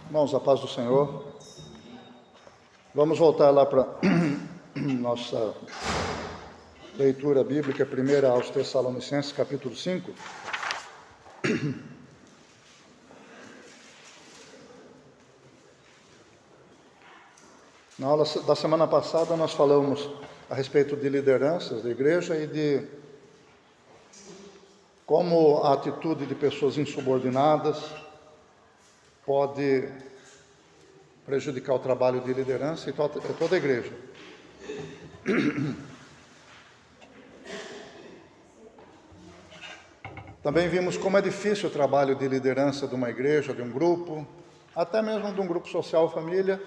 Irmãos, a paz do Senhor. Vamos voltar lá para nossa leitura bíblica, primeira aos Tessalonicenses, capítulo 5. Na aula da semana passada nós falamos a respeito de lideranças da igreja e de como a atitude de pessoas insubordinadas pode prejudicar o trabalho de liderança e toda a igreja. Também vimos como é difícil o trabalho de liderança de uma igreja, de um grupo, até mesmo de um grupo social, família,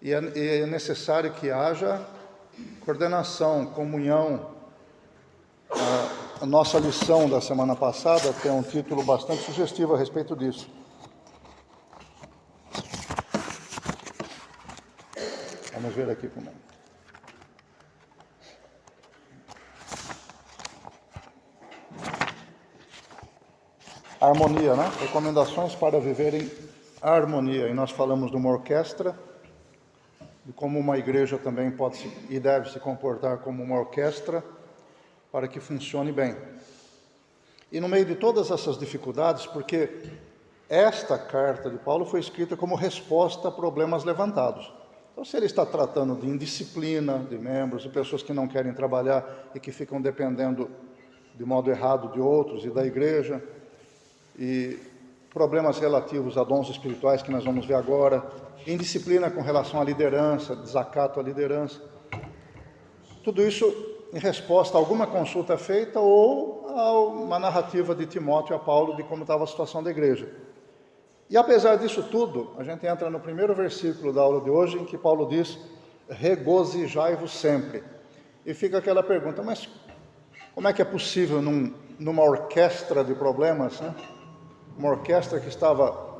e é necessário que haja coordenação, comunhão. A nossa lição da semana passada tem um título bastante sugestivo a respeito disso. Vamos ver aqui como é. Harmonia, né? Recomendações para viver em harmonia. E nós falamos de uma orquestra, de como uma igreja também pode e deve se comportar como uma orquestra para que funcione bem. E no meio de todas essas dificuldades, porque esta carta de Paulo foi escrita como resposta a problemas levantados. Então, se ele está tratando de indisciplina de membros, de pessoas que não querem trabalhar e que ficam dependendo de modo errado de outros e da igreja, e problemas relativos a dons espirituais que nós vamos ver agora, indisciplina com relação à liderança, desacato à liderança, tudo isso em resposta a alguma consulta feita ou a uma narrativa de Timóteo a Paulo de como estava a situação da igreja. E apesar disso tudo, a gente entra no primeiro versículo da aula de hoje, em que Paulo diz: regozijai-vos sempre. E fica aquela pergunta, mas como é que é possível numa orquestra de problemas, né? Uma orquestra que estava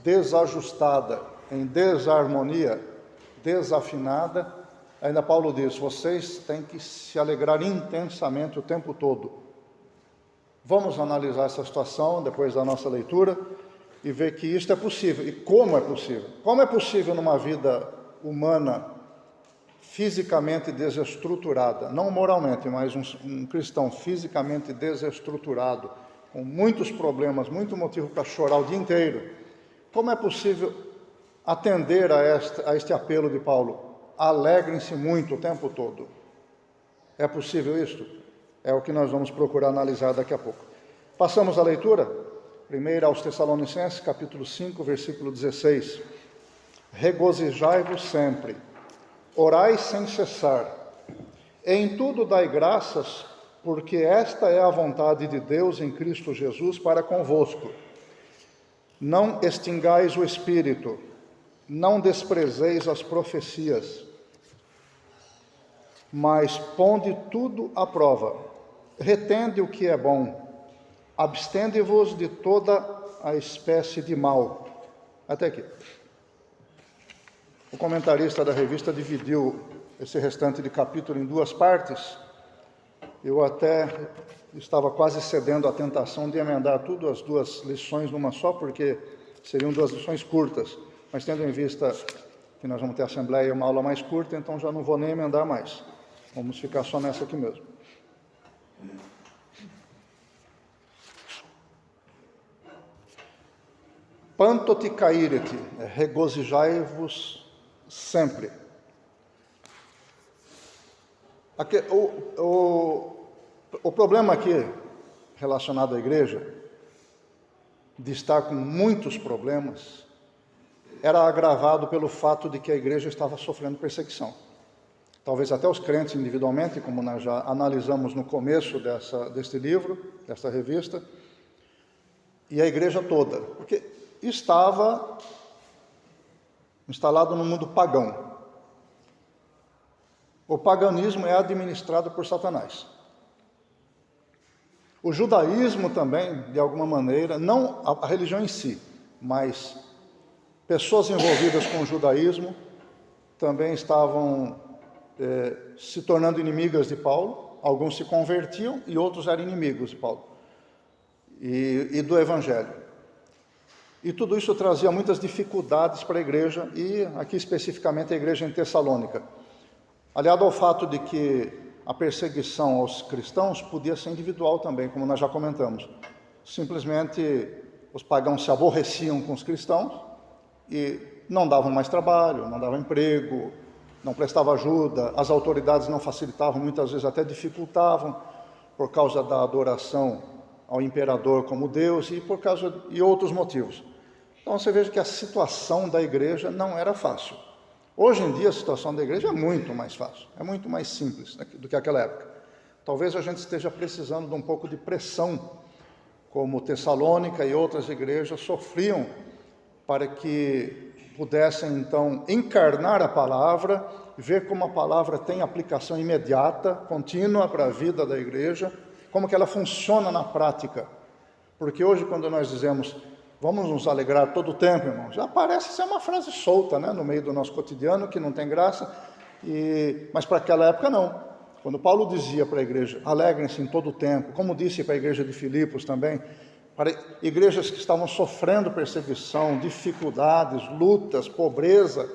desajustada, em desarmonia, desafinada, ainda Paulo diz: vocês têm que se alegrar intensamente o tempo todo. Vamos analisar essa situação depois da nossa leitura e ver que isto é possível. E como é possível? Como é possível numa vida humana fisicamente desestruturada, não moralmente, mas um cristão fisicamente desestruturado, com muitos problemas, muito motivo para chorar o dia inteiro, como é possível atender a este apelo de Paulo? Alegrem-se muito o tempo todo. É possível isto? É o que nós vamos procurar analisar daqui a pouco. Passamos a leitura? Primeiro aos Tessalonicenses, capítulo 5, versículo 16. Regozijai-vos sempre, orai sem cessar, em tudo dai graças, porque esta é a vontade de Deus em Cristo Jesus para convosco. Não extingais o Espírito, não desprezeis as profecias, mas ponde tudo à prova, retende o que é bom, abstende-vos de toda a espécie de mal. Até aqui. O comentarista da revista dividiu esse restante de capítulo em duas partes. Eu até estava quase cedendo à tentação de emendar tudo as duas lições numa só, porque seriam duas lições curtas. Mas tendo em vista que nós vamos ter assembleia e uma aula mais curta, então já não vou nem emendar mais. Vamos ficar só nessa aqui mesmo. Pantoticairete, regozijai-vos sempre. Aqui, o problema aqui, relacionado à igreja, de estar com muitos problemas, era agravado pelo fato de que a igreja estava sofrendo perseguição. Talvez até os crentes individualmente, como nós já analisamos no começo deste livro, desta revista, e a igreja toda, porque estava instalado no mundo pagão. O paganismo é administrado por Satanás. O judaísmo também, de alguma maneira, não a religião em si, mas pessoas envolvidas com o judaísmo também estavam se tornando inimigas de Paulo. Alguns se convertiam e outros eram inimigos de Paulo e do Evangelho. E tudo isso trazia muitas dificuldades para a igreja, e aqui especificamente a igreja em Tessalônica. Aliado ao fato de que a perseguição aos cristãos podia ser individual também, como nós já comentamos. Simplesmente os pagãos se aborreciam com os cristãos e não davam mais trabalho, não davam emprego, não prestavam ajuda, as autoridades não facilitavam, muitas vezes até dificultavam, por causa da adoração ao imperador como Deus e outros motivos. Então você veja que a situação da igreja não era fácil. Hoje em dia a situação da igreja é muito mais fácil, é muito mais simples do que aquela época. Talvez a gente esteja precisando de um pouco de pressão, como Tessalônica e outras igrejas sofriam, para que pudessem então encarnar a palavra, ver como a palavra tem aplicação imediata, contínua para a vida da igreja, como que ela funciona na prática. Porque hoje, quando nós dizemos vamos nos alegrar todo o tempo, irmãos, já parece ser uma frase solta, né, no meio do nosso cotidiano, que não tem graça, mas para aquela época não. Quando Paulo dizia para a igreja, alegrem-se em todo o tempo, como disse para a igreja de Filipos também, para igrejas que estavam sofrendo perseguição, dificuldades, lutas, pobreza,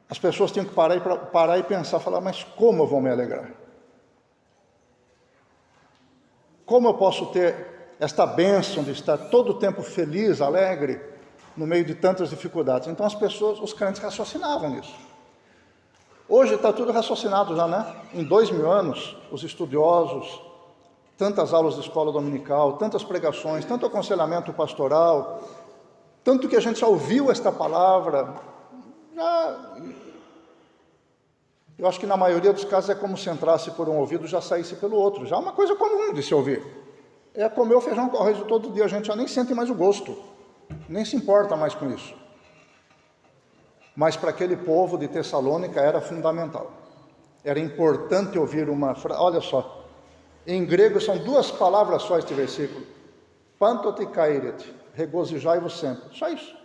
as pessoas tinham que parar e pensar, falar, mas como eu vou me alegrar? Como eu posso ter esta bênção de estar todo o tempo feliz, alegre, no meio de tantas dificuldades? Então as pessoas, os crentes raciocinavam nisso. Hoje está tudo raciocinado já, né? Em 2000 anos, os estudiosos, tantas aulas de escola dominical, tantas pregações, tanto aconselhamento pastoral, tanto que a gente já ouviu esta palavra, eu acho que na maioria dos casos é como se entrasse por um ouvido e já saísse pelo outro. Já é uma coisa comum de se ouvir. É comer o feijão com arroz todo dia, a gente já nem sente mais o gosto, nem se importa mais com isso. Mas para aquele povo de Tessalônica era fundamental. Era importante ouvir uma frase. Olha só, em grego são duas palavras só este versículo. Pantotikairete, regozijai-vos sempre. Só isso.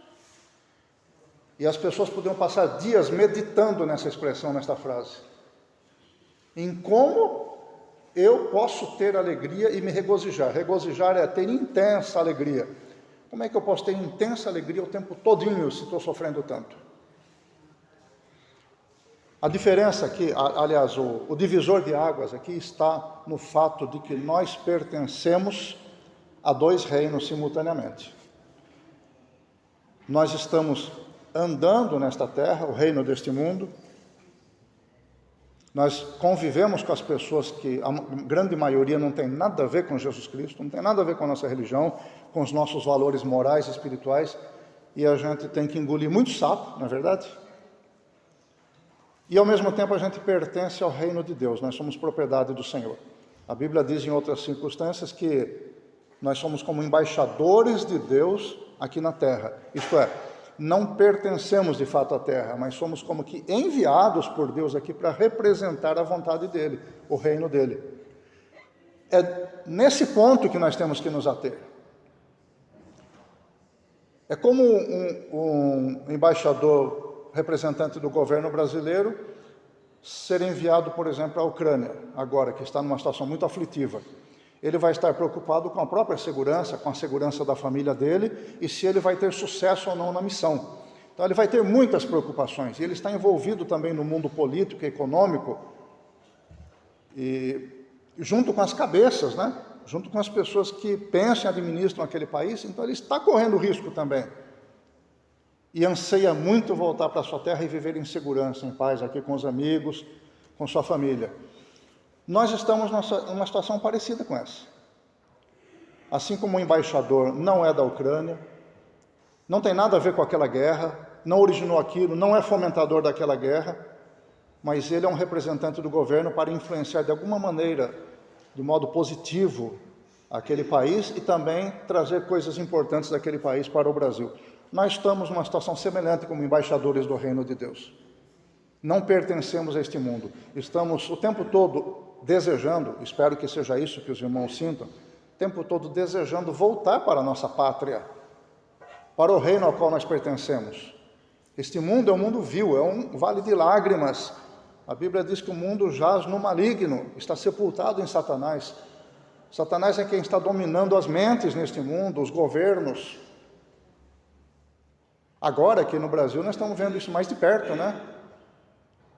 E as pessoas podiam passar dias meditando nessa expressão, nesta frase. Em como eu posso ter alegria e me regozijar. Regozijar é ter intensa alegria. Como é que eu posso ter intensa alegria o tempo todinho se estou sofrendo tanto? A diferença aqui, aliás, o divisor de águas aqui está no fato de que nós pertencemos a dois reinos simultaneamente. Nós estamos andando nesta terra, o reino deste mundo. Nós convivemos com as pessoas que a grande maioria não tem nada a ver com Jesus Cristo, não tem nada a ver com a nossa religião, com os nossos valores morais e espirituais, e a gente tem que engolir muito sapo, não é verdade? E ao mesmo tempo a gente pertence ao reino de Deus, nós somos propriedade do Senhor. A Bíblia diz em outras circunstâncias que nós somos como embaixadores de Deus aqui na terra, isto é, não pertencemos de fato à terra, mas somos como que enviados por Deus aqui para representar a vontade dele, o reino dele. É nesse ponto que nós temos que nos ater. É como um embaixador representante do governo brasileiro ser enviado, por exemplo, à Ucrânia, agora que está numa situação muito aflitiva. Ele vai estar preocupado com a própria segurança, com a segurança da família dele e se ele vai ter sucesso ou não na missão. Então ele vai ter muitas preocupações. E ele está envolvido também no mundo político e econômico e junto com as cabeças, né? Junto com as pessoas que pensam e administram aquele país. Então ele está correndo risco também. E anseia muito voltar para a sua terra e viver em segurança, em paz, aqui com os amigos, com sua família. Nós estamos numa situação parecida com essa. Assim como o embaixador não é da Ucrânia, não tem nada a ver com aquela guerra, não originou aquilo, não é fomentador daquela guerra, mas ele é um representante do governo para influenciar de alguma maneira, de modo positivo, aquele país e também trazer coisas importantes daquele país para o Brasil. Nós estamos numa situação semelhante como embaixadores do reino de Deus. Não pertencemos a este mundo. Estamos o tempo todo desejando, espero que seja isso que os irmãos sintam, o tempo todo desejando voltar para a nossa pátria, para o reino ao qual nós pertencemos. Este mundo é um mundo vil, é um vale de lágrimas. A Bíblia diz que o mundo jaz no maligno, está sepultado em Satanás. Satanás é quem está dominando as mentes neste mundo, os governos. Agora, aqui no Brasil, nós estamos vendo isso mais de perto, né?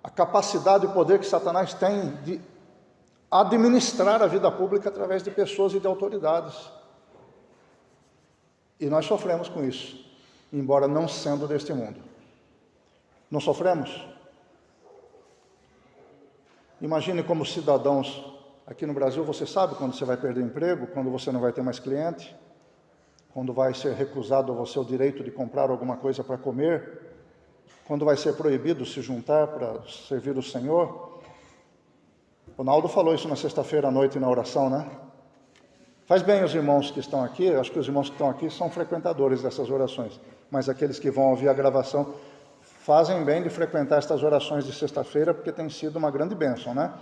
A capacidade e o poder que Satanás tem de administrar a vida pública através de pessoas e de autoridades. E nós sofremos com isso, embora não sendo deste mundo. Não sofremos? Imagine como cidadãos aqui no Brasil, você sabe quando você vai perder emprego, quando você não vai ter mais cliente, quando vai ser recusado a você o direito de comprar alguma coisa para comer, quando vai ser proibido se juntar para servir o Senhor. O Naldo falou isso na sexta-feira à noite na oração, né? Faz bem os irmãos que estão aqui, acho que os irmãos que estão aqui são frequentadores dessas orações, mas aqueles que vão ouvir a gravação fazem bem de frequentar estas orações de sexta-feira, porque tem sido uma grande bênção, né?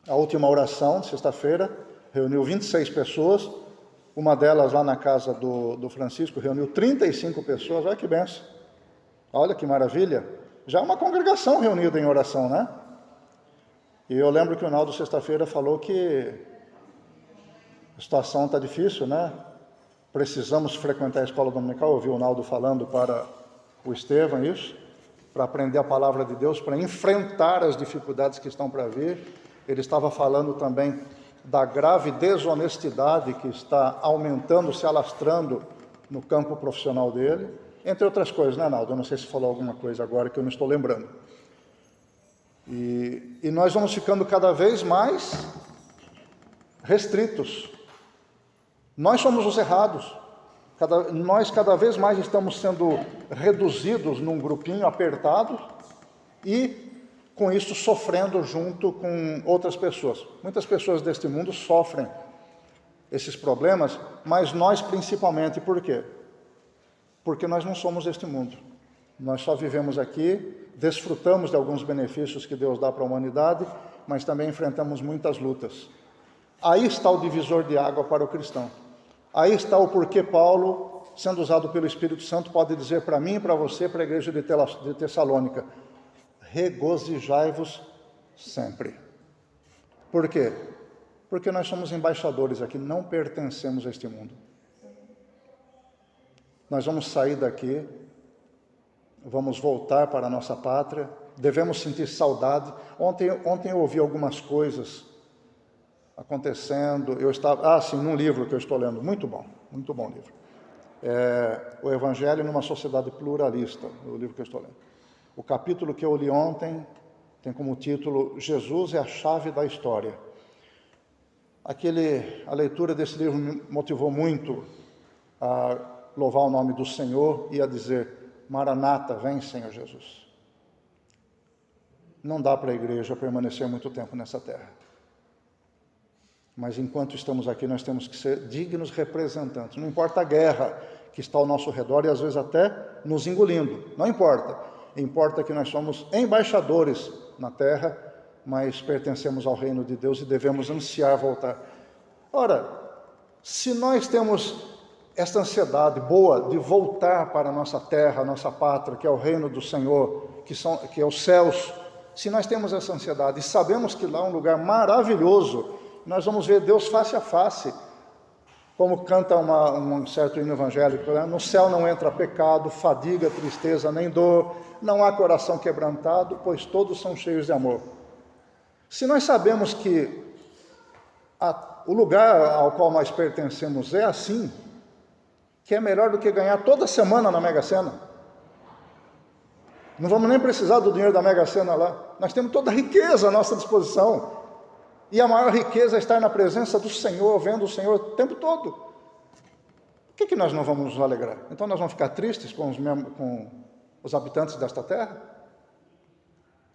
A última oração de sexta-feira reuniu 26 pessoas, uma delas lá na casa do Francisco reuniu 35 pessoas, olha que bênção, olha que maravilha, já é uma congregação reunida em oração, né? E eu lembro que o Naldo sexta-feira falou que a situação está difícil, né? Precisamos frequentar a escola dominical, eu ouvi o Naldo falando para o Estevam isso, para aprender a palavra de Deus, para enfrentar as dificuldades que estão para vir. Ele estava falando também da grave desonestidade que está aumentando, se alastrando no campo profissional dele, entre outras coisas, né, Naldo? Eu não sei se falou alguma coisa agora que eu não estou lembrando. E nós vamos ficando cada vez mais restritos. Nós somos os errados. Nós cada vez mais estamos sendo reduzidos num grupinho apertado e, com isso, sofrendo junto com outras pessoas. Muitas pessoas deste mundo sofrem esses problemas, mas nós principalmente, por quê? Porque nós não somos deste mundo. Nós só vivemos aqui, desfrutamos de alguns benefícios que Deus dá para a humanidade, mas também enfrentamos muitas lutas. Aí está o divisor de água para o cristão. Aí está o porquê Paulo, sendo usado pelo Espírito Santo, pode dizer para mim e para você, para a igreja de Tessalônica: regozijai-vos sempre. Por quê? Porque nós somos embaixadores aqui, não pertencemos a este mundo. Nós vamos sair daqui, vamos voltar para a nossa pátria, devemos sentir saudade. Ontem eu ouvi algumas coisas acontecendo, eu estava, num livro que eu estou lendo, muito bom livro, O Evangelho numa Sociedade Pluralista, o livro que eu estou lendo. O capítulo que eu li ontem tem como título Jesus é a chave da história. A leitura desse livro me motivou muito a louvar o nome do Senhor e a dizer: Maranata, vem Senhor Jesus. Não dá para a igreja permanecer muito tempo nessa terra. Mas enquanto estamos aqui, nós temos que ser dignos representantes. Não importa a guerra que está ao nosso redor e às vezes até nos engolindo. Não importa. Importa que nós somos embaixadores na terra, mas pertencemos ao reino de Deus e devemos ansiar voltar. Ora, se nós temos esta ansiedade boa de voltar para a nossa terra, a nossa pátria, que é o reino do Senhor, que é os céus, se nós temos essa ansiedade e sabemos que lá é um lugar maravilhoso, nós vamos ver Deus face a face, como canta um certo hino evangélico, né? No céu não entra pecado, fadiga, tristeza, nem dor, não há coração quebrantado, pois todos são cheios de amor. Se nós sabemos que o lugar ao qual nós pertencemos é assim, que é melhor do que ganhar toda semana na Mega Sena. Não vamos nem precisar do dinheiro da Mega Sena lá. Nós temos toda a riqueza à nossa disposição. E a maior riqueza é estar na presença do Senhor, vendo o Senhor o tempo todo. Por que nós não vamos nos alegrar? Então nós vamos ficar tristes com os habitantes desta terra?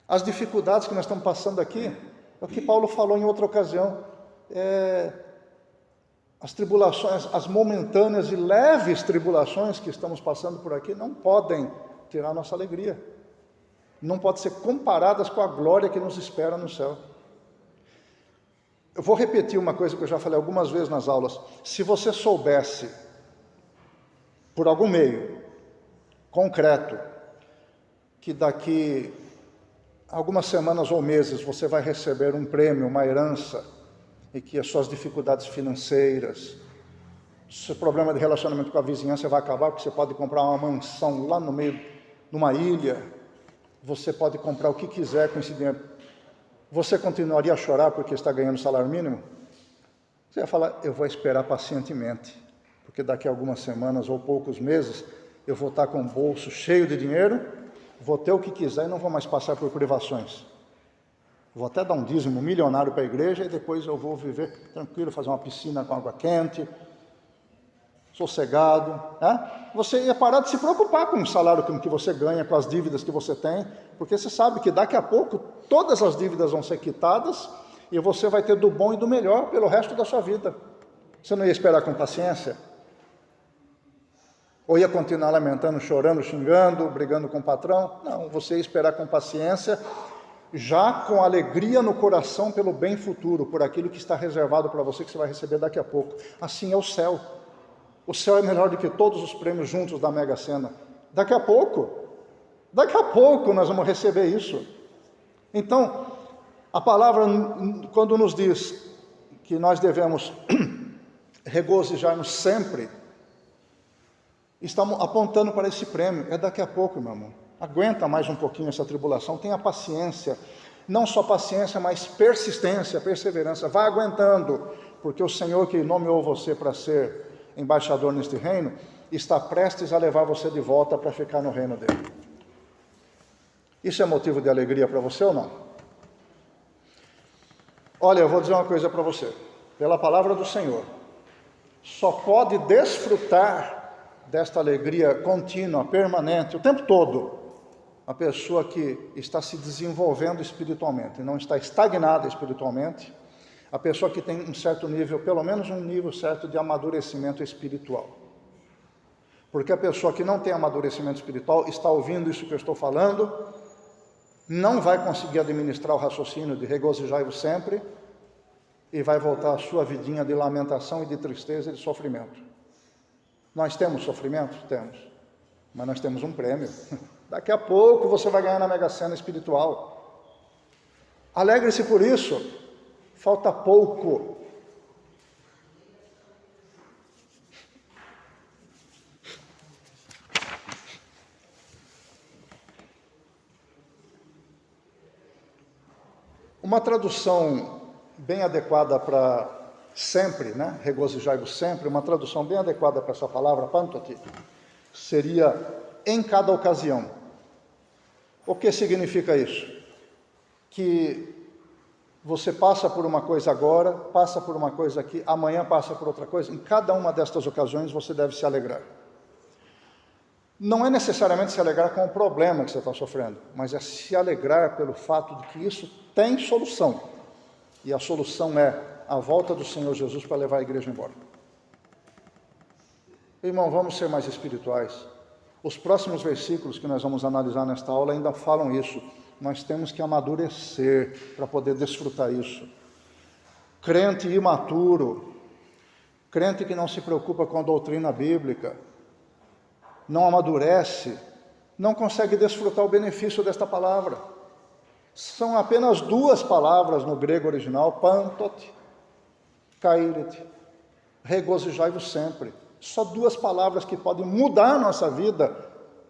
As dificuldades que nós estamos passando aqui, é o que Paulo falou em outra ocasião, as tribulações, as momentâneas e leves tribulações que estamos passando por aqui não podem tirar a nossa alegria. Não podem ser comparadas com a glória que nos espera no céu. Eu vou repetir uma coisa que eu já falei algumas vezes nas aulas. Se você soubesse, por algum meio concreto, que daqui a algumas semanas ou meses você vai receber um prêmio, uma herança, e que as suas dificuldades financeiras, seu problema de relacionamento com a vizinhança vai acabar, porque você pode comprar uma mansão lá no meio, numa ilha, você pode comprar o que quiser com esse dinheiro. Você continuaria a chorar porque está ganhando salário mínimo? Você ia falar, eu vou esperar pacientemente, porque daqui a algumas semanas ou poucos meses, eu vou estar com o bolso cheio de dinheiro, vou ter o que quiser e não vou mais passar por privações. Vou até dar um dízimo milionário para a igreja e depois eu vou viver tranquilo, fazer uma piscina com água quente, sossegado. Você ia parar de se preocupar com o salário que você ganha, com as dívidas que você tem, porque você sabe que daqui a pouco todas as dívidas vão ser quitadas e você vai ter do bom e do melhor pelo resto da sua vida. Você não ia esperar com paciência? Ou ia continuar lamentando, chorando, xingando, brigando com o patrão? Não, você ia esperar com paciência, já com alegria no coração pelo bem futuro, por aquilo que está reservado para você, que você vai receber daqui a pouco. Assim é o céu. O céu é melhor do que todos os prêmios juntos da Mega Sena. Daqui a pouco nós vamos receber isso. Então, a palavra, quando nos diz que nós devemos regozijar-nos sempre, estamos apontando para esse prêmio. É daqui a pouco, meu irmão. Aguenta mais um pouquinho essa tribulação, tenha paciência. Não só paciência, mas persistência, perseverança. Vá aguentando, porque o Senhor que nomeou você para ser embaixador neste reino, está prestes a levar você de volta para ficar no reino dele. Isso é motivo de alegria para você ou não? Olha, eu vou dizer uma coisa para você. Pela palavra do Senhor, só pode desfrutar desta alegria contínua, permanente, o tempo todo, a pessoa que está se desenvolvendo espiritualmente, não está estagnada espiritualmente, a pessoa que tem um certo nível, pelo menos um nível certo de amadurecimento espiritual. Porque a pessoa que não tem amadurecimento espiritual, está ouvindo isso que eu estou falando, não vai conseguir administrar o raciocínio de regozijai-vos sempre, e vai voltar à sua vidinha de lamentação e de tristeza e de sofrimento. Nós temos sofrimento? Temos. Mas nós temos um prêmio. Daqui a pouco você vai ganhar na Mega Sena espiritual. Alegre-se por isso. Falta pouco. Uma tradução bem adequada para sempre, né? Regozijai-vos sempre, uma tradução bem adequada para essa palavra, pantoti, seria em cada ocasião. O que significa isso? Que você passa por uma coisa agora, passa por uma coisa aqui, amanhã passa por outra coisa. Em cada uma destas ocasiões você deve se alegrar. Não é necessariamente se alegrar com o problema que você está sofrendo, mas é se alegrar pelo fato de que isso tem solução. E a solução é a volta do Senhor Jesus para levar a igreja embora. Irmão, vamos ser mais espirituais. Os próximos versículos que nós vamos analisar nesta aula ainda falam isso. Nós temos que amadurecer para poder desfrutar isso. Crente imaturo, crente que não se preocupa com a doutrina bíblica, não amadurece, não consegue desfrutar o benefício desta palavra. São apenas duas palavras no grego original, pantot, kairet, regozijai-vos sempre. Só duas palavras que podem mudar a nossa vida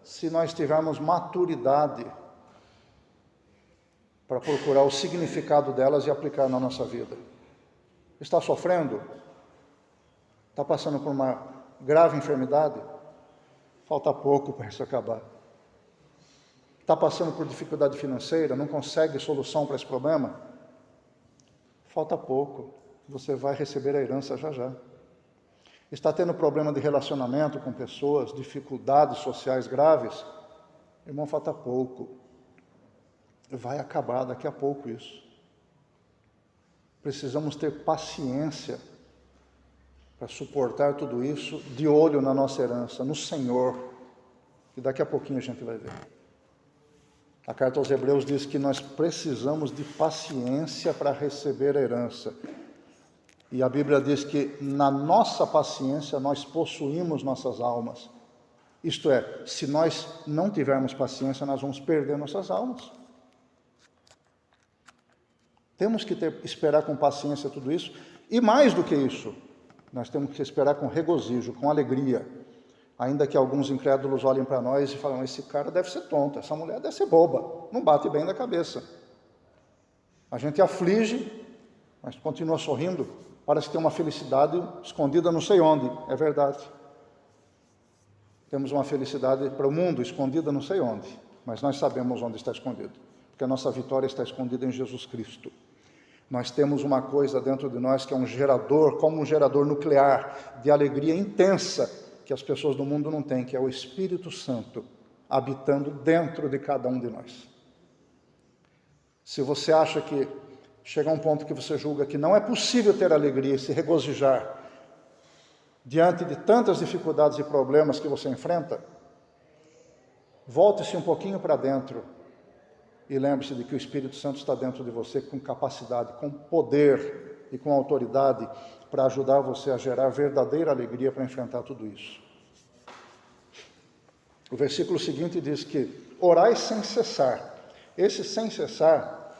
se nós tivermos maturidade para procurar o significado delas e aplicar na nossa vida. Está sofrendo? Está passando por uma grave enfermidade? Falta pouco para isso acabar. Está passando por dificuldade financeira? Não consegue solução para esse problema? Falta pouco. Você vai receber a herança já já. Está tendo problema de relacionamento com pessoas, dificuldades sociais graves? Irmão, falta pouco. Vai acabar daqui a pouco isso. Precisamos ter paciência para suportar tudo isso, de olho na nossa herança, no Senhor, que daqui a pouquinho a gente vai ver. A carta aos Hebreus diz que nós precisamos de paciência para receber a herança. E a Bíblia diz que na nossa paciência nós possuímos nossas almas. Isto é, se nós não tivermos paciência, nós vamos perder nossas almas. Temos que esperar com paciência tudo isso, E mais do que isso, nós temos que esperar com regozijo, com alegria, ainda que alguns incrédulos olhem para nós e falem, esse cara deve ser tonto, essa mulher deve ser boba, não bate bem na cabeça. A gente aflige, mas continua sorrindo, parece que tem uma felicidade escondida não sei onde, é verdade. Temos uma felicidade para o mundo escondida não sei onde, mas nós sabemos onde está escondido, porque a nossa vitória está escondida em Jesus Cristo. Nós temos uma coisa dentro de nós que é um gerador, como um gerador nuclear, de alegria intensa, que as pessoas do mundo não têm, que é o Espírito Santo, habitando dentro de cada um de nós. Se você acha que chega a um ponto que você julga que não é possível ter alegria e se regozijar diante de tantas dificuldades e problemas que você enfrenta, volte-se um pouquinho para dentro e lembre-se de que o Espírito Santo está dentro de você com capacidade, com poder e com autoridade para ajudar você a gerar verdadeira alegria para enfrentar tudo isso. O versículo seguinte diz que orai sem cessar. Esse sem cessar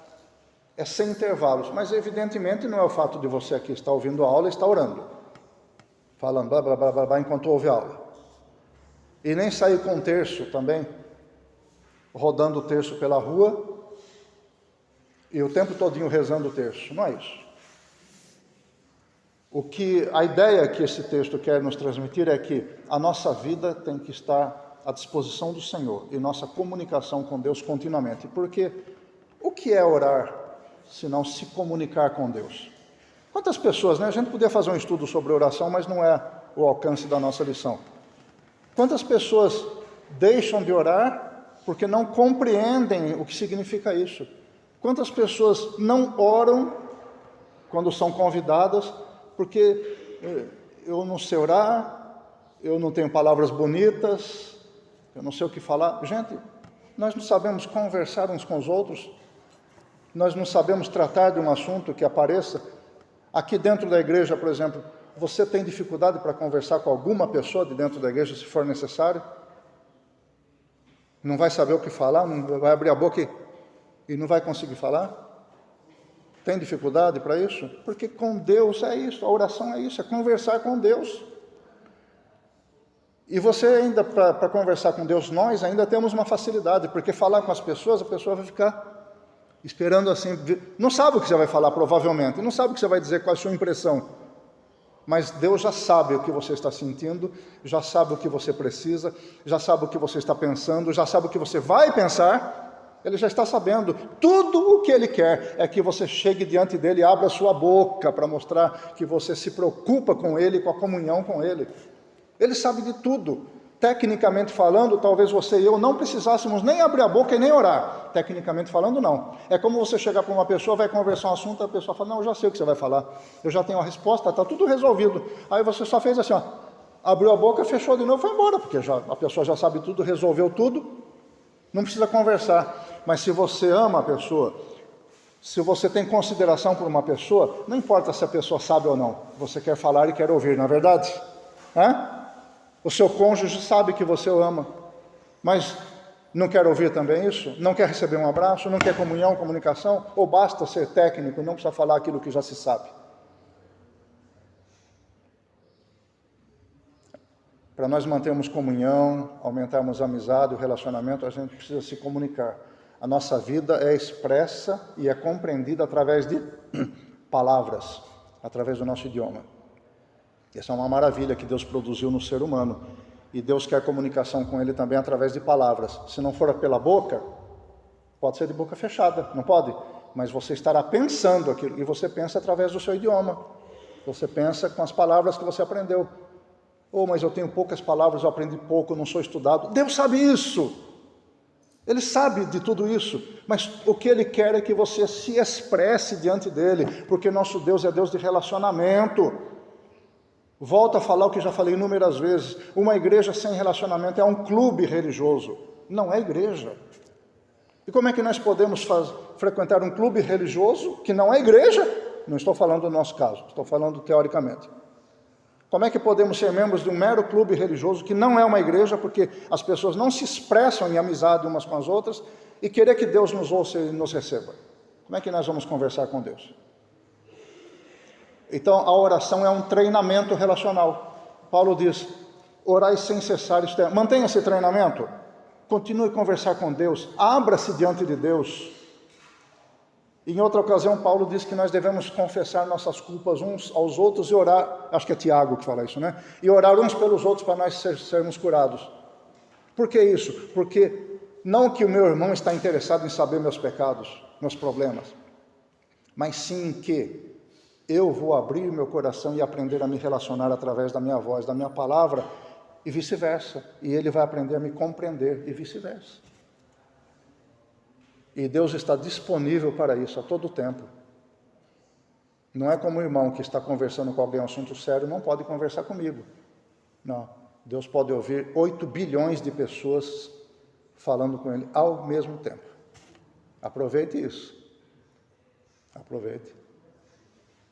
é sem intervalos, mas evidentemente não é o fato de você aqui estar ouvindo a aula e estar orando, falando blá, blá, blá, blá, blá, enquanto ouve a aula. E nem sair com um terço também, rodando o terço pela rua e o tempo todinho rezando o terço. Não é isso. A ideia que esse texto quer nos transmitir é que a nossa vida tem que estar à disposição do Senhor e nossa comunicação com Deus continuamente. Porque o que é orar se não se comunicar com Deus? Quantas pessoas, né? A gente podia fazer um estudo sobre oração, mas não é o alcance da nossa lição. Quantas pessoas deixam de orar porque não compreendem o que significa isso? Quantas pessoas não oram quando são convidadas porque eu não sei orar, eu não tenho palavras bonitas, eu não sei o que falar? Gente, nós não sabemos conversar uns com os outros, nós não sabemos tratar de um assunto que apareça. Aqui dentro da igreja, por exemplo, você tem dificuldade para conversar com alguma pessoa de dentro da igreja, se for necessário? Não vai saber o que falar, não vai abrir a boca e não vai conseguir falar? Tem dificuldade para isso? Porque com Deus é isso, a oração é isso, é conversar com Deus. E você ainda, para conversar com Deus, nós ainda temos uma facilidade, porque falar com as pessoas, a pessoa vai ficar esperando assim, não sabe o que você vai falar provavelmente, não sabe o que você vai dizer, qual é a sua impressão. Mas Deus já sabe o que você está sentindo, já sabe o que você precisa, já sabe o que você está pensando, já sabe o que você vai pensar. Ele já está sabendo. Tudo o que Ele quer é que você chegue diante dEle e abra a sua boca para mostrar que você se preocupa com Ele, com a comunhão com Ele. Ele sabe de tudo. Tecnicamente falando, talvez você e eu não precisássemos nem abrir a boca e nem orar. Tecnicamente falando, não. É como você chegar para uma pessoa, vai conversar um assunto, a pessoa fala, não, eu já sei o que você vai falar. Eu já tenho a resposta, está tudo resolvido. Aí você só fez assim, ó, abriu a boca, fechou de novo, foi embora, porque a pessoa já sabe tudo, resolveu tudo. Não precisa conversar. Mas se você ama a pessoa, se você tem consideração por uma pessoa, não importa se a pessoa sabe ou não, você quer falar e quer ouvir, não é verdade? O seu cônjuge sabe que você o ama, mas não quer ouvir também isso? Não quer receber um abraço? Não quer comunhão, comunicação? Ou basta ser técnico e não precisa falar aquilo que já se sabe? Para nós mantermos comunhão, aumentarmos a amizade, o relacionamento, a gente precisa se comunicar. A nossa vida é expressa e é compreendida através de palavras, através do nosso idioma. Essa é uma maravilha que Deus produziu no ser humano. E Deus quer comunicação com ele também através de palavras. Se não for pela boca, pode ser de boca fechada, não pode? Mas você estará pensando aquilo, e você pensa através do seu idioma. Você pensa com as palavras que você aprendeu. Mas eu tenho poucas palavras, eu aprendi pouco, eu não sou estudado. Deus sabe isso. Ele sabe de tudo isso, mas o que Ele quer é que você se expresse diante dEle, porque nosso Deus é Deus de relacionamento. Volto a falar o que já falei inúmeras vezes, uma igreja sem relacionamento é um clube religioso, não é igreja. E como é que nós podemos frequentar um clube religioso que não é igreja? Não estou falando do nosso caso, estou falando teoricamente. Como é que podemos ser membros de um mero clube religioso que não é uma igreja, porque as pessoas não se expressam em amizade umas com as outras, e querer que Deus nos ouça e nos receba? Como é que nós vamos conversar com Deus? Então, a oração é um treinamento relacional. Paulo diz, orai sem cessar, isto é, mantenha esse treinamento, continue a conversar com Deus, abra-se diante de Deus. Em outra ocasião, Paulo diz que nós devemos confessar nossas culpas uns aos outros e orar, acho que é Tiago que fala isso, né? E orar uns pelos outros para nós sermos curados. Por que isso? Porque não que o meu irmão está interessado em saber meus pecados, meus problemas, mas sim que eu vou abrir meu coração e aprender a me relacionar através da minha voz, da minha palavra, e vice-versa. E ele vai aprender a me compreender, e vice-versa. E Deus está disponível para isso a todo tempo. Não é como o irmão que está conversando com alguém um assunto sério, não pode conversar comigo. Não, Deus pode ouvir 8 bilhões de pessoas falando com Ele ao mesmo tempo. Aproveite isso. Aproveite.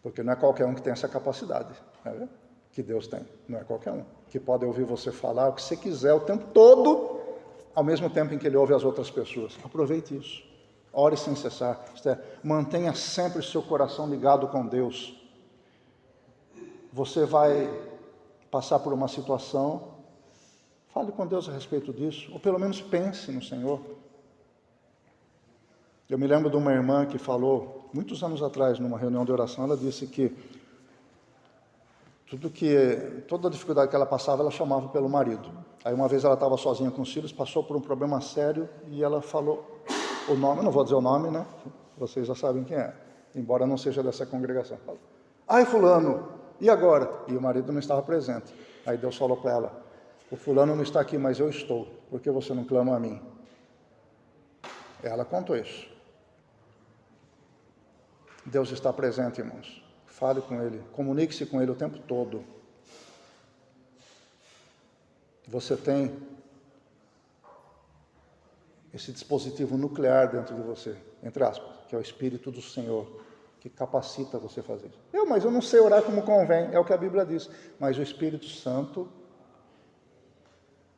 Porque não é qualquer um que tem essa capacidade, né? Que Deus tem. Não é qualquer um que pode ouvir você falar o que você quiser o tempo todo, ao mesmo tempo em que Ele ouve as outras pessoas. Aproveite isso. Ore sem cessar, isto é, mantenha sempre o seu coração ligado com Deus. Você vai passar por uma situação, fale com Deus a respeito disso, ou pelo menos pense no Senhor. Eu me lembro de uma irmã que falou, muitos anos atrás, numa reunião de oração, ela disse que toda a dificuldade que ela passava, ela chamava pelo marido. Aí uma vez ela estava sozinha com os filhos, passou por um problema sério, e ela falou o nome, eu não vou dizer o nome, né? Vocês já sabem quem é, embora não seja dessa congregação. Ai, fulano, e agora? E o marido não estava presente. Aí Deus falou para ela, o fulano não está aqui, mas eu estou, por que você não clama a mim? Ela contou isso. Deus está presente, irmãos. Fale com Ele, comunique-se com Ele o tempo todo. Você tem esse dispositivo nuclear dentro de você, entre aspas, que é o Espírito do Senhor, que capacita você a fazer isso. Mas eu não sei orar como convém, é o que a Bíblia diz. Mas o Espírito Santo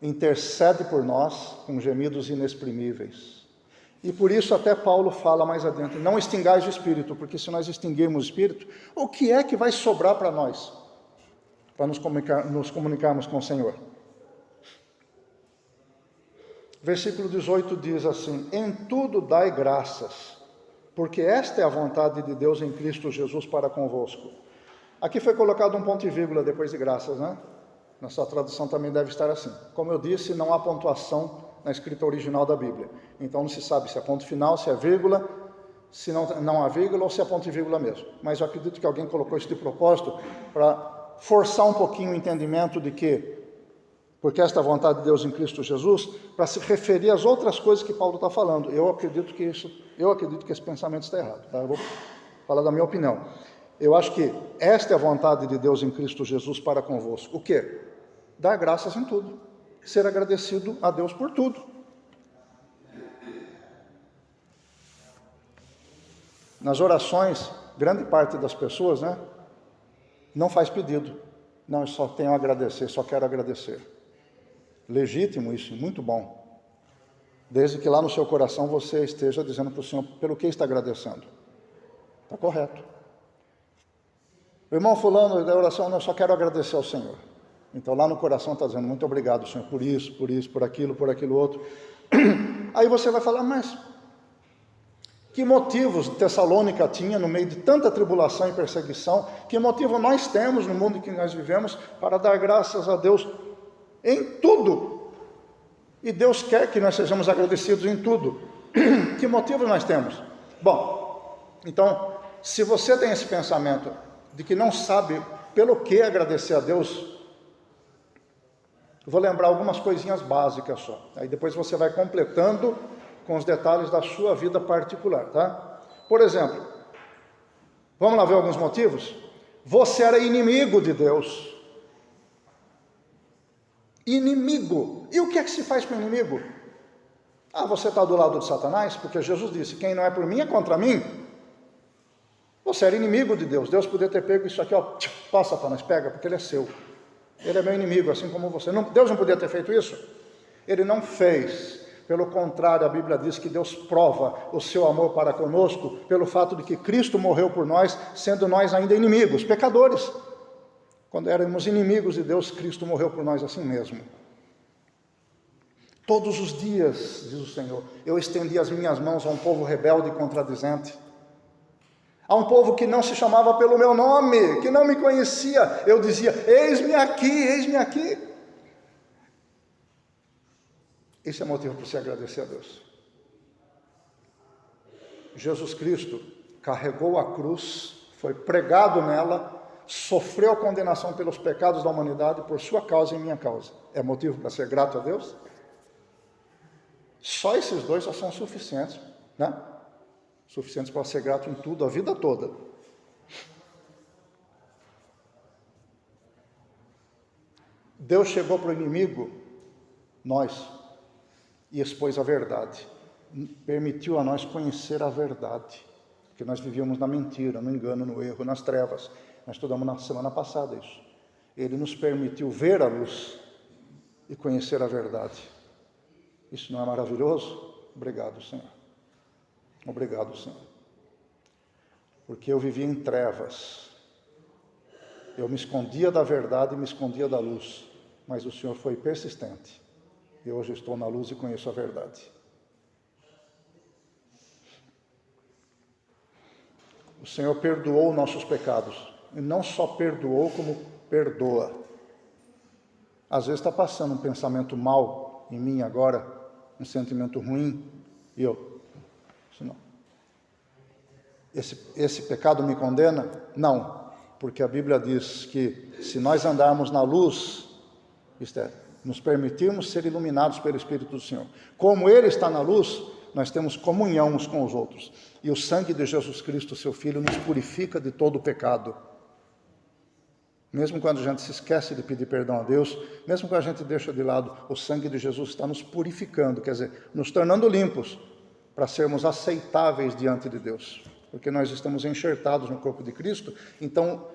intercede por nós com gemidos inexprimíveis. E por isso até Paulo fala mais adiante, não extingais o Espírito, porque se nós extinguirmos o Espírito, o que é que vai sobrar para nós? Para nos comunicarmos com o Senhor. Versículo 18 diz assim, em tudo dai graças, porque esta é a vontade de Deus em Cristo Jesus para convosco. Aqui foi colocado um ponto e vírgula depois de graças, né? Na sua tradução também deve estar assim. Como eu disse, não há pontuação na escrita original da Bíblia. Então não se sabe se é ponto final, se é vírgula, se não há vírgula ou se é ponto e vírgula mesmo. Mas eu acredito que alguém colocou isso de propósito para forçar um pouquinho o entendimento de que porque esta é a vontade de Deus em Cristo Jesus, para se referir às outras coisas que Paulo está falando. Eu acredito que esse pensamento está errado, tá? Eu vou falar da minha opinião. Eu acho que esta é a vontade de Deus em Cristo Jesus para convosco. O quê? Dar graças em tudo. Ser agradecido a Deus por tudo. Nas orações, grande parte das pessoas, né, não faz pedido. Não, eu só tenho a agradecer, só quero agradecer. Legítimo isso, muito bom. Desde que lá no seu coração você esteja dizendo para o Senhor pelo que está agradecendo. Está correto. O irmão fulano da oração, eu só quero agradecer ao Senhor. Então lá no coração está dizendo, muito obrigado, Senhor, por isso, por aquilo outro. Aí você vai falar, mas que motivos Tessalônica tinha no meio de tanta tribulação e perseguição? Que motivo nós temos no mundo em que nós vivemos para dar graças a Deus em tudo? E Deus quer que nós sejamos agradecidos em tudo. Que motivo nós temos? Bom, então, se você tem esse pensamento de que não sabe pelo que agradecer a Deus, eu vou lembrar algumas coisinhas básicas só. Aí depois você vai completando com os detalhes da sua vida particular, tá? Por exemplo, vamos lá ver alguns motivos? Você era inimigo de Deus. Inimigo. E o que é que se faz com o inimigo? Você está do lado de Satanás? Porque Jesus disse, quem não é por mim é contra mim. Você era inimigo de Deus. Deus podia ter pego isso aqui, passa, Satanás, pega, porque ele é seu. Ele é meu inimigo, assim como você. Deus não podia ter feito isso? Ele não fez. Pelo contrário, a Bíblia diz que Deus prova o seu amor para conosco pelo fato de que Cristo morreu por nós, sendo nós ainda inimigos, pecadores. Quando éramos inimigos de Deus, Cristo morreu por nós assim mesmo. Todos os dias, diz o Senhor, eu estendi as minhas mãos a um povo rebelde e contradizente. A um povo que não se chamava pelo meu nome, que não me conhecia. Eu dizia, eis-me aqui, eis-me aqui. Esse é motivo para você agradecer a Deus. Jesus Cristo carregou a cruz, foi pregado nela, sofreu a condenação pelos pecados da humanidade por sua causa e minha causa. É motivo para ser grato a Deus? Só esses dois já são suficientes, né? Suficientes para ser grato em tudo, a vida toda. Deus chegou para o inimigo, nós, e expôs a verdade. Permitiu a nós conhecer a verdade. Porque nós vivíamos na mentira, no engano, no erro, nas trevas. Nós estudamos na semana passada isso. Ele nos permitiu ver a luz e conhecer a verdade. Isso não é maravilhoso? Obrigado, Senhor. Obrigado, Senhor. Porque eu vivia em trevas. Eu me escondia da verdade e me escondia da luz. Mas o Senhor foi persistente. E hoje estou na luz e conheço a verdade. O Senhor perdoou nossos pecados. E não só perdoou, como perdoa. Às vezes está passando um pensamento mau em mim agora, um sentimento ruim, e eu, isso não. Esse pecado me condena? Não, porque a Bíblia diz que se nós andarmos na luz, isto é, nos permitirmos ser iluminados pelo Espírito do Senhor, como Ele está na luz, nós temos comunhão uns com os outros, e o sangue de Jesus Cristo, seu Filho, nos purifica de todo o pecado. Mesmo quando a gente se esquece de pedir perdão a Deus, mesmo quando a gente deixa de lado, o sangue de Jesus está nos purificando, quer dizer, nos tornando limpos, para sermos aceitáveis diante de Deus, porque nós estamos enxertados no corpo de Cristo. Então,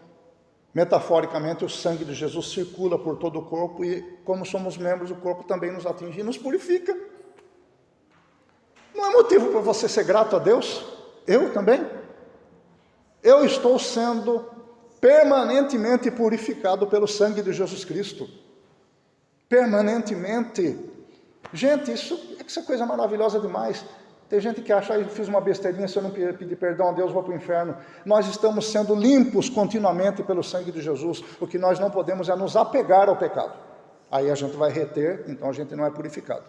metaforicamente, o sangue de Jesus circula por todo o corpo e, como somos membros, o corpo também nos atinge e nos purifica. Não é motivo para você ser grato a Deus? Eu também. Eu estou sendo permanentemente purificado pelo sangue de Jesus Cristo. Permanentemente. Gente, isso é coisa maravilhosa demais. Tem gente que acha, eu fiz uma besteirinha, se eu não pedir perdão a Deus, vou para o inferno. Nós estamos sendo limpos continuamente pelo sangue de Jesus. O que nós não podemos é nos apegar ao pecado. Aí a gente vai reter, então a gente não é purificado.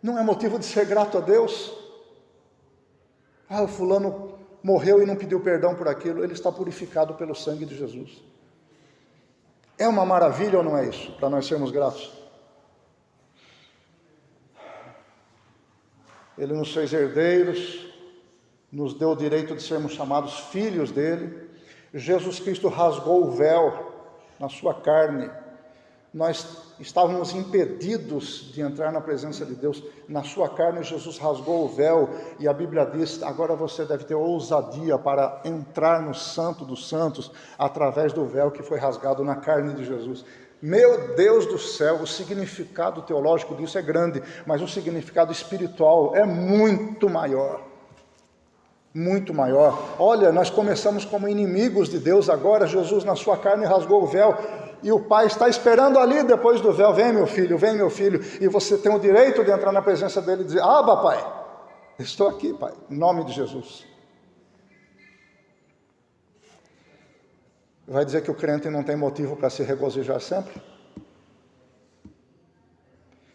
Não é motivo de ser grato a Deus? O fulano morreu e não pediu perdão por aquilo, ele está purificado pelo sangue de Jesus. É uma maravilha ou não é isso? Para nós sermos gratos. Ele nos fez herdeiros, nos deu o direito de sermos chamados filhos dele. Jesus Cristo rasgou o véu na sua carne. Nós estávamos impedidos de entrar na presença de Deus. Na sua carne, Jesus rasgou o véu, e a Bíblia diz, agora você deve ter ousadia para entrar no Santo dos Santos, através do véu que foi rasgado na carne de Jesus. Meu Deus do céu, o significado teológico disso é grande, mas o significado espiritual é muito maior. Muito maior. Olha, nós começamos como inimigos de Deus, agora Jesus na sua carne rasgou o véu, e o Pai está esperando ali depois do véu, vem meu filho, e você tem o direito de entrar na presença dele e dizer, Abba, Pai, estou aqui, Pai, em nome de Jesus. Vai dizer que o crente não tem motivo para se regozijar sempre?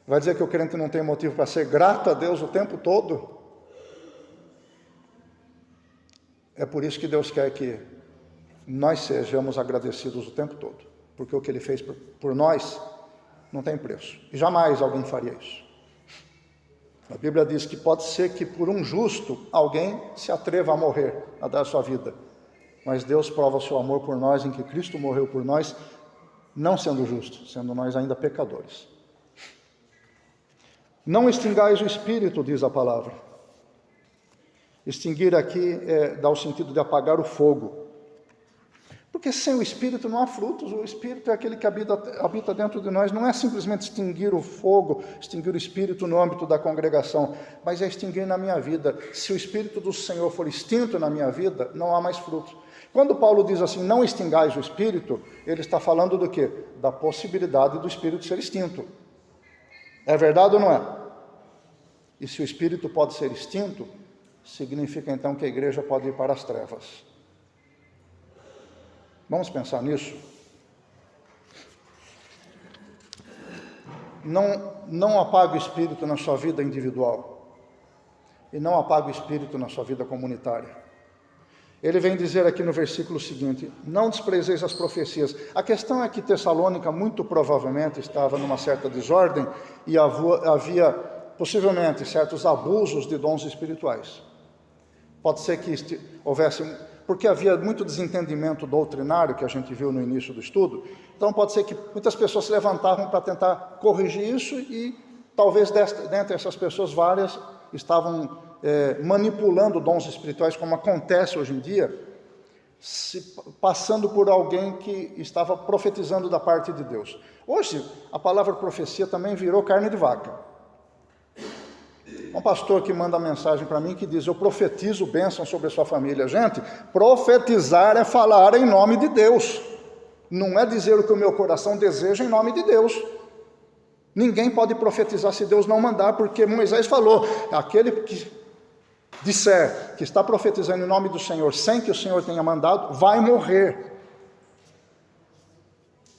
Vai dizer que o crente não tem motivo para ser grato a Deus o tempo todo? É por isso que Deus quer que nós sejamos agradecidos o tempo todo, porque o que Ele fez por nós não tem preço, e jamais alguém faria isso. A Bíblia diz que pode ser que por um justo alguém se atreva a morrer, a dar a sua vida, mas Deus prova o seu amor por nós em que Cristo morreu por nós, não sendo justo, sendo nós ainda pecadores. Não extingais o Espírito, diz a palavra. Extinguir aqui dá o sentido de apagar o fogo. Porque sem o Espírito não há frutos. O Espírito é aquele que habita dentro de nós. Não é simplesmente extinguir o fogo, extinguir o Espírito no âmbito da congregação, mas é extinguir na minha vida. Se o Espírito do Senhor for extinto na minha vida, não há mais frutos. Quando Paulo diz assim, não extingais o Espírito, ele está falando do quê? Da possibilidade do Espírito ser extinto. É verdade ou não é? E se o Espírito pode ser extinto, significa então que a igreja pode ir para as trevas. Vamos pensar nisso? Não apague o Espírito na sua vida individual. E não apague o Espírito na sua vida comunitária. Ele vem dizer aqui no versículo seguinte, não desprezeis as profecias. A questão é que Tessalônica muito provavelmente estava numa certa desordem e havia possivelmente certos abusos de dons espirituais. Pode ser que houvesse, porque havia muito desentendimento doutrinário que a gente viu no início do estudo, então pode ser que muitas pessoas se levantavam para tentar corrigir isso e talvez dentre essas pessoas várias estavam manipulando dons espirituais, como acontece hoje em dia, passando por alguém que estava profetizando da parte de Deus. Hoje, a palavra profecia também virou carne de vaca. Um pastor que manda mensagem para mim que diz, eu profetizo bênção sobre a sua família. Gente, profetizar é falar em nome de Deus. Não é dizer o que o meu coração deseja em nome de Deus. Ninguém pode profetizar se Deus não mandar, porque Moisés falou, aquele que disser que está profetizando em nome do Senhor, sem que o Senhor tenha mandado, vai morrer.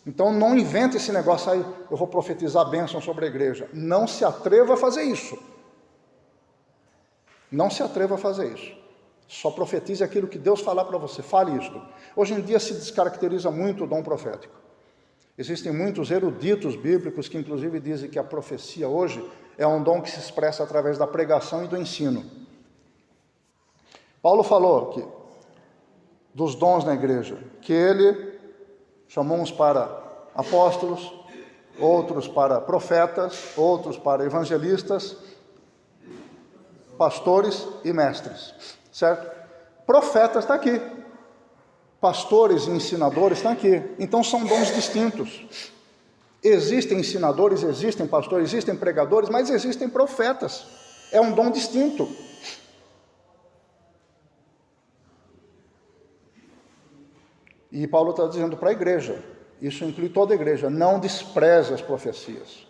Então não invente esse negócio aí, eu vou profetizar bênção sobre a igreja. Não se atreva a fazer isso. Não se atreva a fazer isso. Só profetize aquilo que Deus falar para você. Fale isto. Hoje em dia se descaracteriza muito o dom profético. Existem muitos eruditos bíblicos que inclusive dizem que a profecia hoje é um dom que se expressa através da pregação e do ensino. Paulo falou aqui dos dons na igreja, que ele chamou uns para apóstolos, outros para profetas, outros para evangelistas, pastores e mestres, certo? Profetas está aqui, pastores e ensinadores estão aqui, então são dons distintos. Existem ensinadores, existem pastores, existem pregadores, mas existem profetas, é um dom distinto. E Paulo está dizendo para a igreja, isso inclui toda a igreja, não despreze as profecias.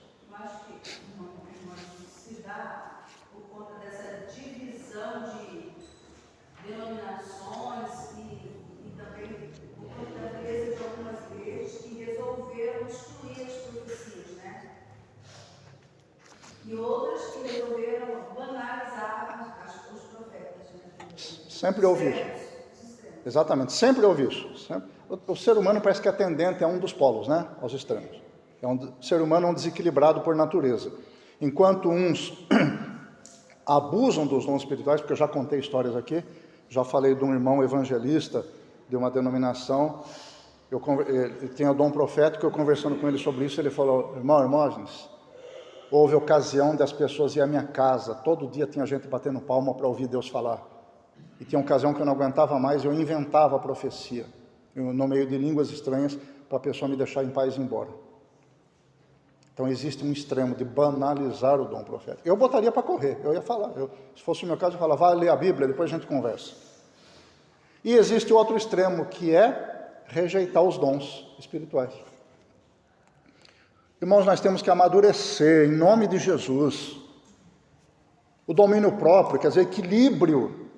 E outras que resolveram banalizar os profetas. Sempre ouvi isso. Exatamente, sempre ouvi isso. O ser humano parece que é tendente a um dos polos, né? Aos extremos. O ser humano é um desequilibrado por natureza. Enquanto uns abusam dos dons espirituais, porque eu já contei histórias aqui, já falei de um irmão evangelista de uma denominação, ele tem o dom profético, eu conversando com ele sobre isso, ele falou, irmãos, houve ocasião das pessoas ir à minha casa, todo dia tinha gente batendo palma para ouvir Deus falar. E tinha ocasião que eu não aguentava mais, eu inventava a profecia, no meio de línguas estranhas, para a pessoa me deixar em paz e ir embora. Então existe um extremo de banalizar o dom profético. Eu botaria para correr, eu ia falar. Se fosse o meu caso, eu falava, vai ler a Bíblia, depois a gente conversa. E existe outro extremo, que é rejeitar os dons espirituais. Irmãos, nós temos que amadurecer, em nome de Jesus. O domínio próprio, quer dizer, equilíbrio,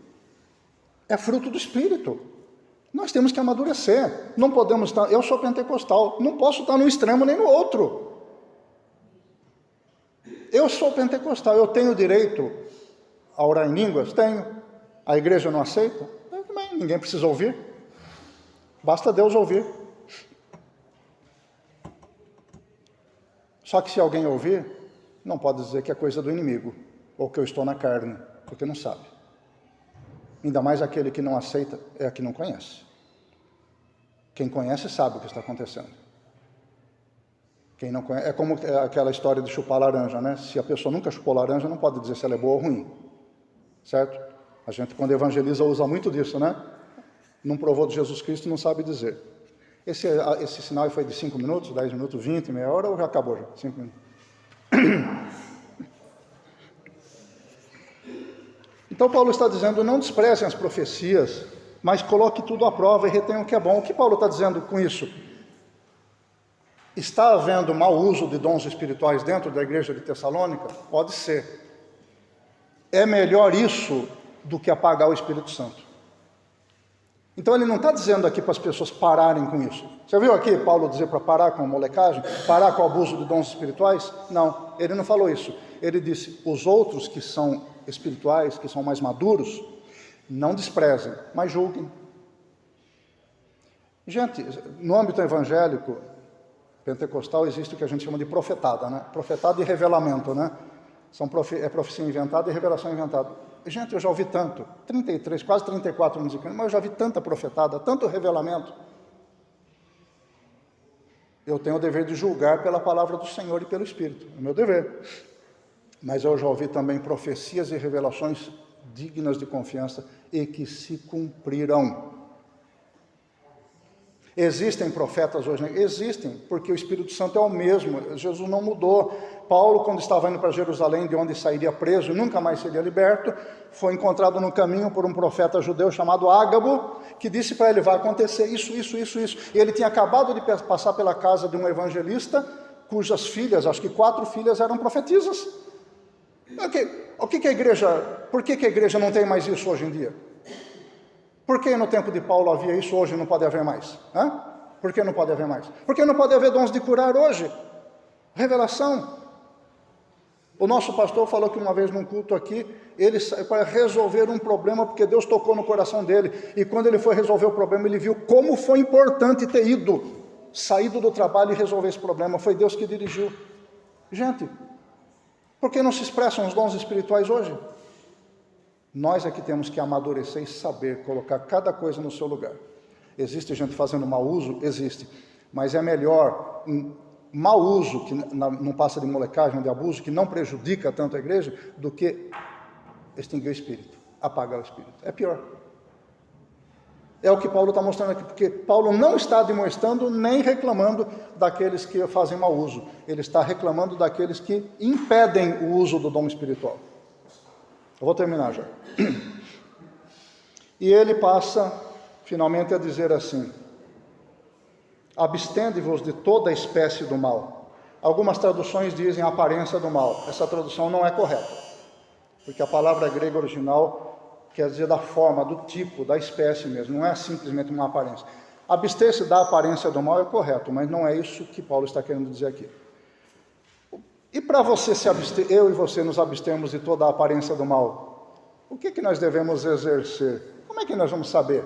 é fruto do Espírito. Nós temos que amadurecer. Não podemos estar, eu sou pentecostal, não posso estar no extremo nem no outro. Eu sou pentecostal, eu tenho direito a orar em línguas? Tenho. A igreja não aceita? Também, ninguém precisa ouvir. Basta Deus ouvir. Só que se alguém ouvir, não pode dizer que é coisa do inimigo, ou que eu estou na carne, porque não sabe. Ainda mais aquele que não aceita, é a que não conhece. Quem conhece sabe o que está acontecendo. Quem não conhece, é como aquela história de chupar laranja, né? Se a pessoa nunca chupou laranja, não pode dizer se ela é boa ou ruim. Certo? A gente, quando evangeliza, usa muito disso, né? Não provou de Jesus Cristo, não sabe dizer. Esse sinal foi de 5 minutos, 10 minutos, 20, meia hora, ou já acabou já? 5 minutos. Então Paulo está dizendo, não desprezem as profecias, mas coloque tudo à prova e retenham o que é bom. O que Paulo está dizendo com isso? Está havendo mau uso de dons espirituais dentro da igreja de Tessalônica? Pode ser. É melhor isso do que apagar o Espírito Santo. Então ele não está dizendo aqui para as pessoas pararem com isso. Você viu aqui Paulo dizer para parar com a molecagem? Parar com o abuso de dons espirituais? Não, ele não falou isso. Ele disse, os outros que são espirituais, que são mais maduros, não desprezem, mas julguem. Gente, no âmbito evangélico, pentecostal, existe o que a gente chama de profetada, né? Profetada e revelamento, né? É profecia inventada e revelação inventada. Gente, eu já ouvi tanto, 33, quase 34 anos de crente, mas eu já ouvi tanta profetada, tanto revelamento. Eu tenho o dever de julgar pela palavra do Senhor e pelo Espírito, é o meu dever. Mas eu já ouvi também profecias e revelações dignas de confiança e que se cumpriram. Existem profetas hoje? Existem, porque o Espírito Santo é o mesmo, Jesus não mudou. Paulo, quando estava indo para Jerusalém, de onde sairia preso e nunca mais seria liberto, foi encontrado no caminho por um profeta judeu chamado Ágabo, que disse para ele, vai acontecer isso. E ele tinha acabado de passar pela casa de um evangelista, cujas filhas, acho que 4 filhas, eram profetisas. Por que a igreja não tem mais isso hoje em dia? Por que no tempo de Paulo havia isso, hoje não pode haver mais? Por que não pode haver mais? Por que não pode haver dons de curar hoje? Revelação. O nosso pastor falou que uma vez num culto aqui, ele saiu para resolver um problema, porque Deus tocou no coração dele, e quando ele foi resolver o problema, ele viu como foi importante ter saído do trabalho e resolver esse problema. Foi Deus que dirigiu. Gente, por que não se expressam os dons espirituais hoje? Nós é que temos que amadurecer e saber colocar cada coisa no seu lugar. Existe gente fazendo mau uso? Existe. Mas é melhor um mau uso, que não passa de molecagem, de abuso, que não prejudica tanto a igreja, do que extinguir o Espírito, apagar o Espírito. É pior. É o que Paulo está mostrando aqui, porque Paulo não está admoestando nem reclamando daqueles que fazem mau uso. Ele está reclamando daqueles que impedem o uso do dom espiritual. Eu vou terminar já. E ele passa, finalmente, a dizer assim, abstende-vos de toda espécie do mal. Algumas traduções dizem aparência do mal. Essa tradução não é correta, porque a palavra grega original quer dizer da forma, do tipo, da espécie mesmo, não é simplesmente uma aparência. Abster-se da aparência do mal é correto, mas não é isso que Paulo está querendo dizer aqui. E para você se abster, eu e você nos abstermos de toda a aparência do mal, o que nós devemos exercer? Como é que nós vamos saber?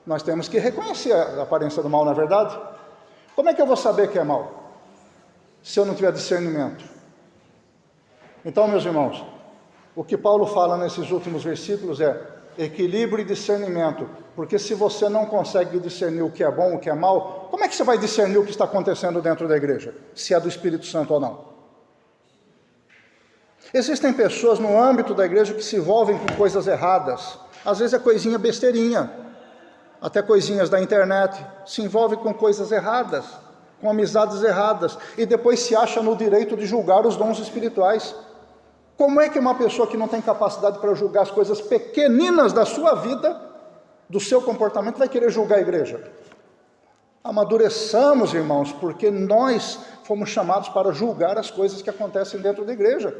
Nós temos que reconhecer a aparência do mal, não é verdade? Como é que eu vou saber que é mal? Se eu não tiver discernimento. Então, meus irmãos, o que Paulo fala nesses últimos versículos é equilíbrio e discernimento, porque se você não consegue discernir o que é bom, o que é mal, como é que você vai discernir o que está acontecendo dentro da igreja? Se é do Espírito Santo ou não? Existem pessoas no âmbito da igreja que se envolvem com coisas erradas, às vezes é coisinha besteirinha, até coisinhas da internet, se envolvem com coisas erradas, com amizades erradas, e depois se acha no direito de julgar os dons espirituais. Como é que uma pessoa que não tem capacidade para julgar as coisas pequeninas da sua vida, do seu comportamento, vai querer julgar a igreja? Amadureçamos, irmãos, porque nós fomos chamados para julgar as coisas que acontecem dentro da igreja.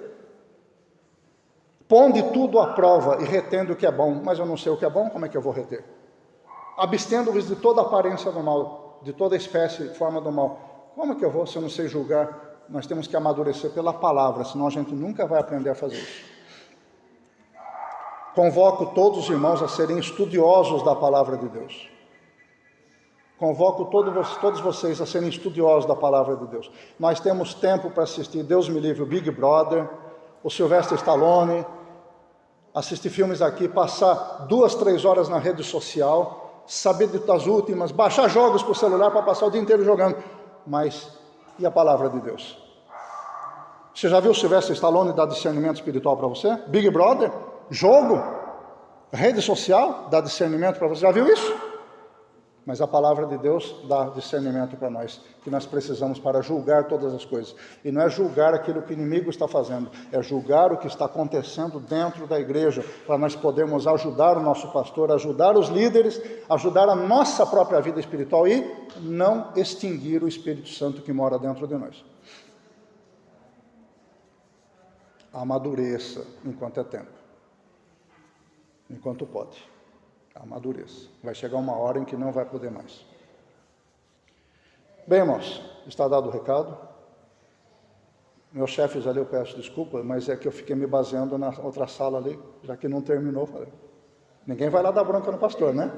Ponde tudo à prova e retendo o que é bom, mas eu não sei o que é bom, como é que eu vou reter? Abstendo-vos de toda aparência do mal, de toda espécie e forma do mal. Como é que eu vou se eu não sei julgar? Nós temos que amadurecer pela palavra, senão a gente nunca vai aprender a fazer isso. Convoco todos os irmãos a serem estudiosos da palavra de Deus. Convoco todos vocês a serem estudiosos da palavra de Deus. Nós temos tempo para assistir, Deus me livre, o Big Brother, o Sylvester Stallone, assistir filmes aqui, passar 2, 3 horas na rede social, saber das últimas, baixar jogos para o celular para passar o dia inteiro jogando. Mas, e a palavra de Deus? Você já viu o Sylvester Stallone dar discernimento espiritual para você? Big Brother? Jogo? Rede social? Dá discernimento para você? Já viu isso? Mas a palavra de Deus dá discernimento para nós, que nós precisamos para julgar todas as coisas. E não é julgar aquilo que o inimigo está fazendo, é julgar o que está acontecendo dentro da igreja, para nós podermos ajudar o nosso pastor, ajudar os líderes, ajudar a nossa própria vida espiritual e não extinguir o Espírito Santo que mora dentro de nós. Amadureça enquanto é tempo, enquanto pode. Amadureça. Vai chegar uma hora em que não vai poder mais. Bem, irmãos, está dado o recado. Meus chefes ali, eu peço desculpa, mas é que eu fiquei me baseando na outra sala ali, já que não terminou. Falei, ninguém vai lá dar bronca no pastor, né?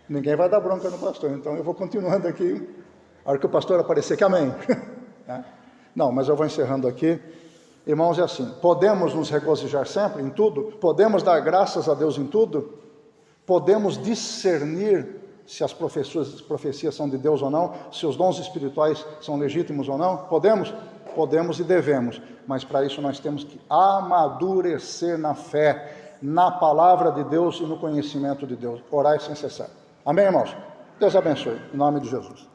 Ninguém vai dar bronca no pastor, então eu vou continuando aqui. A hora que o pastor aparecer, que amém. Não, mas eu vou encerrando aqui. Irmãos, é assim, podemos nos regozijar sempre em tudo? Podemos dar graças a Deus em tudo? Podemos discernir se as profecias são de Deus ou não, se os dons espirituais são legítimos ou não? Podemos? Podemos e devemos, mas para isso nós temos que amadurecer na fé, na palavra de Deus e no conhecimento de Deus, orar sem cessar. Amém, irmãos? Deus abençoe, em nome de Jesus.